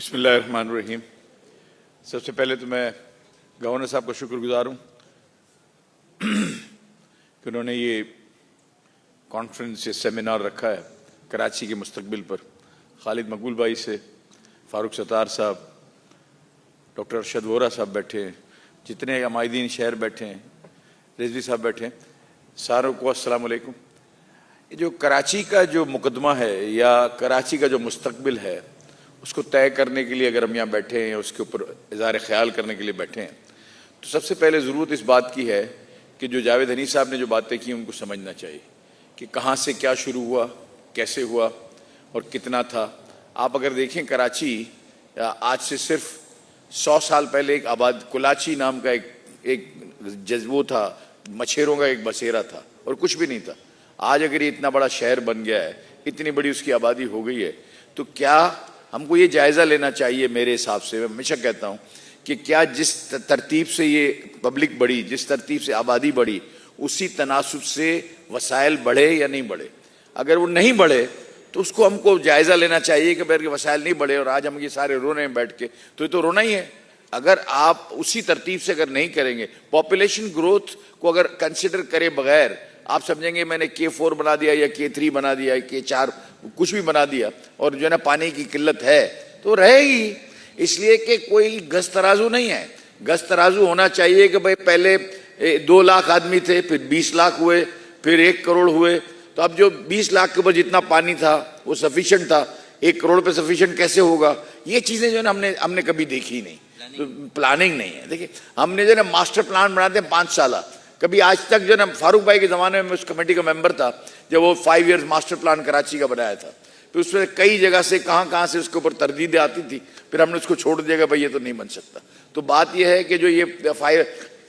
बिस्मिल्लाहिर्रहमानिर्रहीम। सबसे पहले तो मैं गवर्नर साहब का शुक्रगुजार हूँ कि उन्होंने ये कॉन्फ्रेंस या सेमिनार रखा है कराची के मुस्तकबिल पर। खालिद मकबूल भाई से फ़ारूक सत्तार साहब, डॉक्टर अरशद वोरा साहब बैठे हैं, जितने अमायदीन शहर बैठे हैं, रिजवी साहब बैठे हैं, सारों को अस्सलाम वालेकुम। ये जो कराची का जो मुकदमा है या कराची का जो मुस्तकबिल है उसको तय करने के लिए अगर हम यहाँ बैठे हैं, उसके ऊपर इज़हार ख्याल करने के लिए बैठे हैं, तो सबसे पहले ज़रूरत इस बात की है कि जो जावेद हनी साहब ने जो बातें की उनको समझना चाहिए कि कहाँ से क्या शुरू हुआ, कैसे हुआ और कितना था। आप अगर देखें कराची आज से सिर्फ 100 साल पहले एक आबाद कुलाची नाम का एक जज्बो था, मछेरों का एक बसेरा था और कुछ भी नहीं था। आज अगर ये इतना बड़ा शहर बन गया है, इतनी बड़ी उसकी आबादी हो गई है, तो क्या हमको ये जायज़ा लेना चाहिए। मेरे हिसाब से मैं हमेशा कहता हूँ कि क्या जिस तरतीब से ये पब्लिक बढ़ी, जिस तरतीब से आबादी बढ़ी, उसी तनासुब से वसाइल बढ़े या नहीं बढ़े। अगर वो नहीं बढ़े तो उसको हमको जायज़ा लेना चाहिए कि भाई वसाइल नहीं बढ़े और आज हम ये सारे रो रहे हैं बैठ के, तो ये तो रोना ही है। अगर आप उसी तरतीब से अगर नहीं करेंगे, पॉपुलेशन ग्रोथ को अगर कंसिडर करे बगैर आप समझेंगे मैंने K4 बना दिया या K3 बना दिया, K4 कुछ भी बना दिया और जो है ना पानी की किल्लत है तो रहेगी। इसलिए कि कोई गज तराजू नहीं है। गज तराजू होना चाहिए कि भाई पहले 2 लाख आदमी थे, फिर 20 लाख हुए, फिर 1 करोड़ हुए, तो अब जो 20 लाख के ऊपर जितना पानी था वो सफिशिएंट था, 1 करोड़ पे सफिशिएंट कैसे होगा। ये चीजें जो है ना हमने कभी देखी नहीं, तो प्लानिंग नहीं है। देखिए हमने जो है ना मास्टर प्लान बनाते हैं 5 साल, कभी आज तक जो ना फारूक भाई के ज़माने में उस कमेटी का मेंबर था जब वो 5 इयर्स मास्टर प्लान कराची का बनाया था, फिर उसमें कई जगह से कहाँ से उसके ऊपर तरदीदें आती थी, फिर हमने उसको छोड़ दिया भाई ये तो नहीं बन सकता। तो बात ये है कि जो ये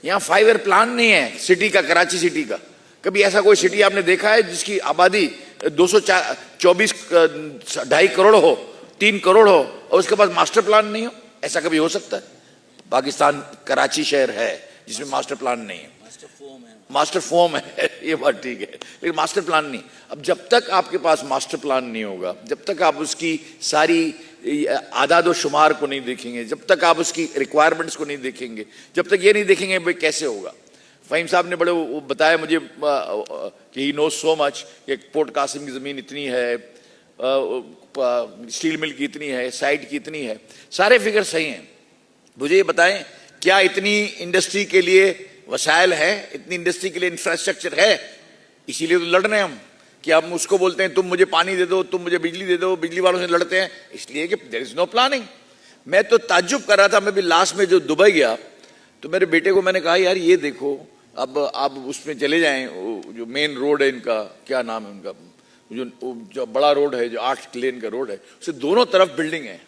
यहाँ 5 ईयर प्लान नहीं है सिटी का, कराची सिटी का। कभी ऐसा कोई सिटी आपने देखा है जिसकी आबादी 224 करोड़ हो, 3 करोड़ हो और उसके पास मास्टर प्लान नहीं हो? ऐसा कभी हो सकता है? पाकिस्तान कराची शहर है जिसमें मास्टर प्लान नहीं है, मास्टर फॉर्म है, ये बात ठीक है, लेकिन मास्टर प्लान नहीं। अब जब तक आपके पास मास्टर प्लान नहीं होगा, जब तक आप उसकी सारी आदाद व शुमार को नहीं देखेंगे, जब तक आप उसकी रिक्वायरमेंट्स को नहीं देखेंगे, जब तक ये नहीं देखेंगे भाई कैसे होगा। फ़हीम साहब ने बड़े वो बताया मुझे कि ही नोज सो मच कि पोर्ट कासिम की ज़मीन इतनी है, स्टील मिल की इतनी है, साइट की इतनी है, सारे फिगर सही हैं। मुझे ये बताएं क्या इतनी इंडस्ट्री के लिए वसाइल है, इतनी इंडस्ट्री के लिए इंफ्रास्ट्रक्चर है? इसीलिए तो लड़ रहे हैं हम कि हम उसको बोलते हैं तुम मुझे पानी दे दो, तुम मुझे बिजली दे दो, बिजली वालों से लड़ते हैं इसलिए कि देयर इज नो प्लानिंग। मैं तो ताज्जुब कर रहा था, मैं भी लास्ट में जो दुबई गया तो मेरे बेटे को मैंने कहा यार ये देखो, अब आप उसमें चले जाएं, जो मेन रोड है इनका, क्या नाम है उनका, जो बड़ा रोड है, जो 8 लेन का रोड है, उससे दोनों तरफ बिल्डिंग है,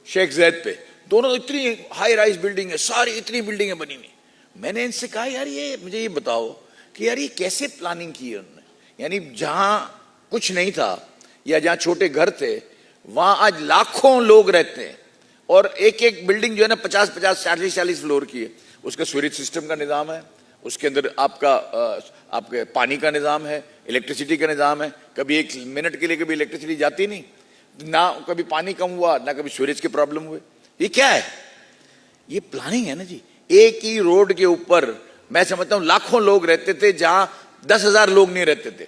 शेख जैद पे दोनों इतनी हाई राइज बिल्डिंग है, सारी इतनी बिल्डिंगें बनी हुई। मैंने इनसे कहा यार ये मुझे ये बताओ कि यार ये कैसे प्लानिंग की है उन्होंने, यानी जहां कुछ नहीं था या जहां छोटे घर थे वहां आज लाखों लोग रहते हैं और एक बिल्डिंग जो है ना 50-50 40-40 फ्लोर की है। उसका सीवरेज सिस्टम का निज़ाम है, उसके अंदर आपके पानी का निज़ाम है, इलेक्ट्रिसिटी का निज़ाम है। कभी 1 मिनट के लिए कभी इलेक्ट्रिसिटी जाती नहीं, ना कभी पानी कम हुआ, ना कभी सीवरेज के प्रॉब्लम हुए। ये क्या है? ये प्लानिंग है ना जी। एक ही रोड के ऊपर मैं समझता हूं लाखों लोग रहते थे जहां 10,000 लोग नहीं रहते थे।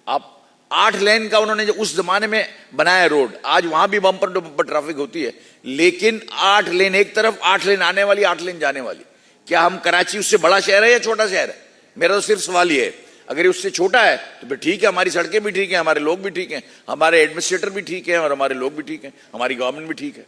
आप 8 लेन का उन्होंने जो उस जमाने में बनाया रोड, आज वहां भी बम्पर टू बम्पर ट्रैफिक होती है, लेकिन 8 लेन एक तरफ, 8 लेन आने वाली, 8 लेन जाने वाली। क्या हम कराची उससे बड़ा शहर है या छोटा शहर है? मेरा तो सिर्फ सवाल ये है। अगर उससे छोटा है तो फिर ठीक है, हमारी सड़कें भी ठीक है, हमारे लोग भी ठीक हैं, हमारे एडमिनिस्ट्रेटर भी ठीक है और हमारे लोग भी ठीक हैं, हमारी गवर्नमेंट भी ठीक है।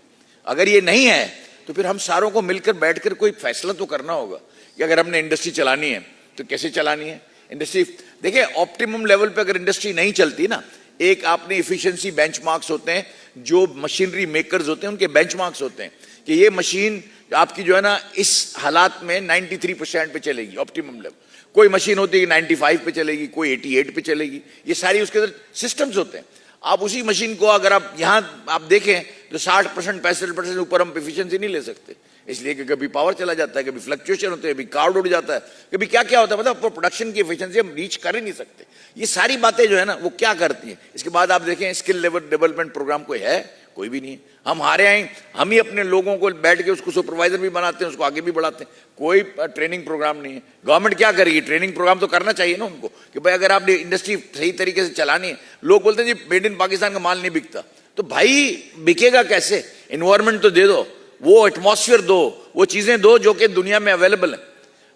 अगर ये नहीं है तो फिर हम सारों को मिलकर बैठकर कोई फैसला तो करना होगा कि अगर हमने इंडस्ट्री चलानी है तो कैसे चलानी है। इंडस्ट्री देखिए ऑप्टिमम लेवल पे अगर इंडस्ट्री नहीं चलती ना, एक आपने इफिशिएंसी बेंचमार्क्स होते हैं, जो मशीनरी मेकर्स होते हैं उनके बेंचमार्क्स होते हैं कि ये मशीन आपकी जो है ना इस हालात में 93% पे चलेगी ऑप्टिमम लेवल। कोई मशीन होती है 95 पे चलेगी, कोई 88 पे चलेगी, ये सारी उसके अंदर सिस्टम्स होते हैं। आप उसी मशीन को अगर आप यहाँ आप देखें तो 60% 65% ऊपर हम एफिशिएंसी नहीं ले सकते, इसलिए कि कभी पावर चला जाता है, कभी फ्लक्चुएशन होते हैं, कभी कार्ड उड़ जाता है, कभी क्या क्या होता है, मतलब प्रोडक्शन की एफिशिएंसी हम रीच कर ही नहीं सकते। ये सारी बातें जो है ना वो क्या करती हैं। इसके बाद आप देखें स्किल लेवल डेवलपमेंट प्रोग्राम कोई है, कोई भी नहीं है। हम हारे आए, हम ही अपने लोगों को बैठ के उसको सुपरवाइजर भी बनाते हैं, उसको आगे भी बढ़ाते हैं। कोई ट्रेनिंग प्रोग्राम नहीं है। गवर्नमेंट क्या करेगी? ट्रेनिंग प्रोग्राम तो करना चाहिए ना उनको कि भाई अगर आपने इंडस्ट्री सही तरीके से चलानी है। लोग बोलते हैं जी मेड इन पाकिस्तान का माल नहीं बिकता, तो भाई बिकेगा कैसे? इन्वायरमेंट तो दे दो, वो एटमॉस्फेयर दो, वो चीजें दो जो कि दुनिया में अवेलेबल है।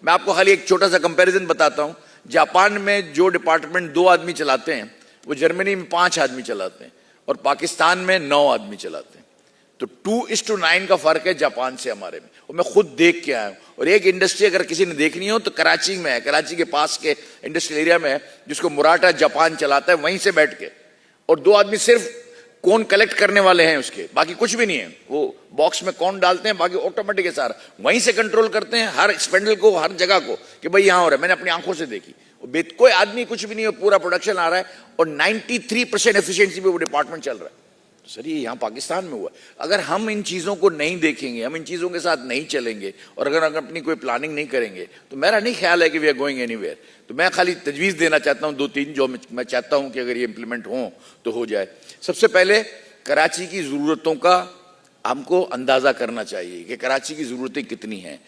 मैं आपको खाली एक छोटा सा कंपैरिजन बताता हूं। जापान में जो डिपार्टमेंट 2 आदमी चलाते हैं, वो जर्मनी में 5 आदमी चलाते हैं, और पाकिस्तान में 9 आदमी चलाते हैं। तो 2:9 का फर्क है जापान से हमारे में, और मैं खुद देख के आया हूं। और एक इंडस्ट्री अगर किसी ने देखनी हो तो कराची में है, कराची के पास के इंडस्ट्रियल एरिया में है, जिसको मुराटा जापान चलाता है, वहीं से बैठ के। और 2 आदमी सिर्फ कौन कलेक्ट करने वाले हैं उसके, बाकी कुछ भी नहीं है। वो बॉक्स में कौन डालते हैं, बाकी ऑटोमेटिक है सारा, वहीं से कंट्रोल करते हैं हर स्पेंडल को, हर जगह को, कि भाई यहां हो रहा है। मैंने अपनी आंखों से देखी, कोई आदमी कुछ भी नहीं है, पूरा प्रोडक्शन आ रहा है, और 93% एफिशिएंसी पे वो डिपार्टमेंट चल रहा है। सर ये यहाँ पाकिस्तान में हुआ। अगर हम इन चीजों को नहीं देखेंगे, हम इन चीजों के साथ नहीं चलेंगे, और अगर अपनी कोई प्लानिंग नहीं करेंगे, तो मेरा नहीं ख्याल है कि वी आर गोइंग एनीवेयर। तो मैं खाली तजवीज़ देना चाहता हूँ 2-3 जो मैं चाहता हूँ कि अगर ये इंप्लीमेंट हो तो हो जाए। सबसे पहले कराची की ज़रूरतों का हमको अंदाज़ा करना चाहिए कि कराची की ज़रूरतें कितनी हैं।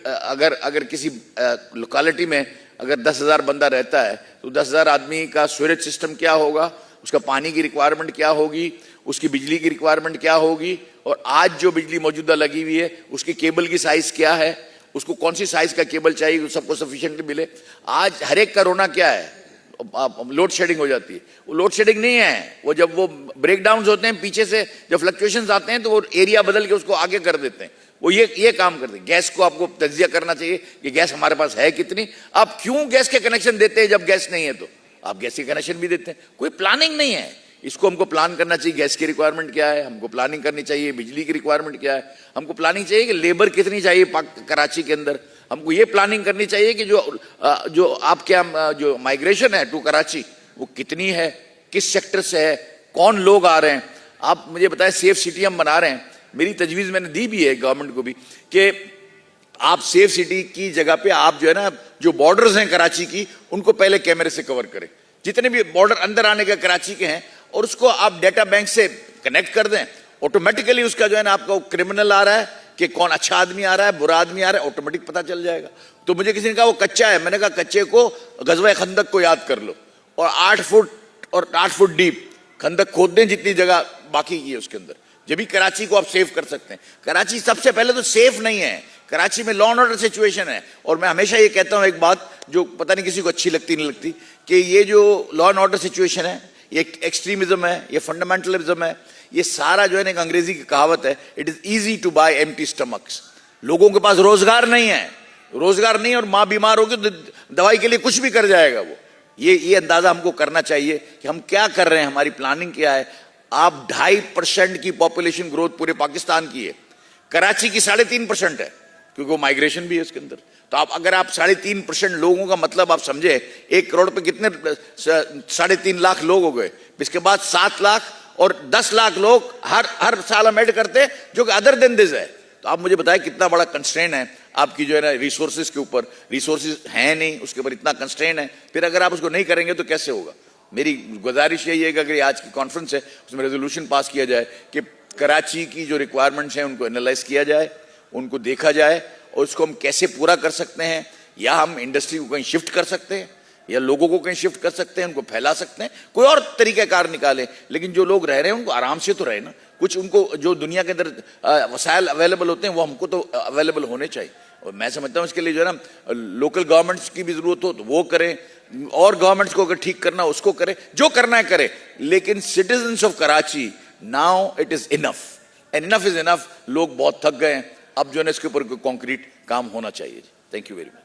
अगर किसी लोकेलिटी में अगर 10,000 बंदा रहता है, तो 10,000 आदमी का सीवरेज सिस्टम क्या होगा, उसका पानी की रिक्वायरमेंट क्या होगी, उसकी बिजली की रिक्वायरमेंट क्या होगी, और आज जो बिजली मौजूदा लगी हुई है उसकी केबल की साइज़ क्या है, उसको कौन सी साइज़ का केबल चाहिए सबको सफिशिएंटली मिले। आज हर एक का रोना क्या है, लोड शेडिंग हो जाती है। वो लोड शेडिंग नहीं है, वो जब वो ब्रेकडाउन होते हैं पीछे से, जब फ्लक्चुएशंस आते हैं तो वो एरिया बदल के उसको आगे कर देते हैं। वो ये काम करते हैं। गैस को आपको तज्जिया करना चाहिए कि गैस हमारे पास है कितनी। आप क्यों गैस के कनेक्शन देते हैं जब गैस नहीं है? तो आप गैस के कनेक्शन भी देते हैं। कोई प्लानिंग नहीं है। इसको हमको प्लान करना चाहिए, गैस की रिक्वायरमेंट क्या है, हमको प्लानिंग करनी चाहिए, बिजली की रिक्वायरमेंट क्या है, हमको प्लानिंग चाहिए कि लेबर कितनी चाहिए कराची के अंदर, हमको ये प्लानिंग करनी चाहिए कि जो आपके जो माइग्रेशन है टू कराची वो कितनी है, किस सेक्टर से है, कौन लोग आ रहे हैं। आप मुझे बताएं, सेफ सिटी हम बना रहे हैं, मेरी तजवीज़ मैंने दी भी है गवर्नमेंट को भी कि आप सेफ सिटी की जगह पे आप जो है ना, जो बॉर्डर्स हैं कराची की, उनको पहले कैमरे से कवर करें, जितने भी बॉर्डर अंदर आने के कराची के हैं, और उसको आप डेटा बैंक से कनेक्ट कर दें। ऑटोमेटिकली उसका जो है ना, आपका क्रिमिनल आ रहा है कि कौन अच्छा आदमी आ रहा है, बुरा आदमी आ रहा है, ऑटोमेटिक पता चल जाएगा। तो मुझे किसी ने कहा वो कच्चा है, मैंने कहा कच्चे को गज़वा खंदक को याद कर लो, और 8 फुट डीप खंदक खोद दें जितनी जगह बाकी की है उसके अंदर, जब भी कराची को आप सेव कर सकते हैं। कराची सबसे पहले तो सेफ नहीं है, कराची में लॉ एंड ऑर्डर सिचुएशन है। और मैं हमेशा ये कहता हूं एक बात जो पता नहीं किसी को अच्छी लगती नहीं लगती, कि ये जो लॉ एंड ऑर्डर सिचुएशन है, ये एक्सट्रीमिज्म है, ये फंडामेंटलिज्म है, ये सारा जो है ना, एक अंग्रेजी की कहावत है, it is easy to buy empty stomachs. लोगों के पास रोजगार नहीं है, और माँ बीमार होगी तो दवाई के लिए कुछ भी कर जाएगा वो। ये अंदाजा हमको करना चाहिए कि हम क्या कर रहे हैं, हमारी प्लानिंग क्या है। आप 2.5% की पॉपुलेशन ग्रोथ पूरे पाकिस्तान की है, कराची की 3.5% है, क्योंकि वो माइग्रेशन भी है उसके अंदर। तो अगर आप 3.5% लोगों का मतलब आप समझे, 1 करोड़ पे कितने 3.5 लाख लोग हो गए, इसके बाद 7 लाख और 10 लाख लोग हर साल हम ऐड करते हैं, जो कि अदर देन दिस है। तो आप मुझे बताएं कितना बड़ा कंस्ट्रेन है आपकी जो है ना रिसोर्सेज के ऊपर। रिसोर्सेज है नहीं, उसके ऊपर इतना कंस्ट्रेन है, फिर अगर आप उसको नहीं करेंगे तो कैसे होगा। मेरी गुजारिश यही है कि अगर आज की कॉन्फ्रेंस है उसमें रेजोल्यूशन पास किया जाए कि कराची की जो रिक्वायरमेंट्स हैं उनको एनालाइज किया जाए, उनको देखा जाए, और उसको हम कैसे पूरा कर सकते हैं। या हम इंडस्ट्री को कहीं शिफ्ट कर सकते हैं, या लोगों को कहीं शिफ्ट कर सकते हैं, उनको फैला सकते हैं, कोई और तरीक़ाकार निकालें। लेकिन जो लोग रह रहे हैं उनको आराम से तो रहे ना, कुछ उनको जो दुनिया के अंदर वसाइल अवेलेबल होते हैं वो हमको तो अवेलेबल होने चाहिए। और मैं समझता हूँ इसके लिए जो है ना, लोकल गवर्नमेंट्स की भी ज़रूरत हो तो वो करें, और गवर्नमेंट्स को अगर ठीक करना उसको करें, जो करना है करें। लेकिन citizens of Karachi, now it is enough, and enough is enough. लोग बहुत थक गए हैं, अब जो है ना इसके ऊपर कॉन्क्रीट काम होना चाहिए। Thank you very much.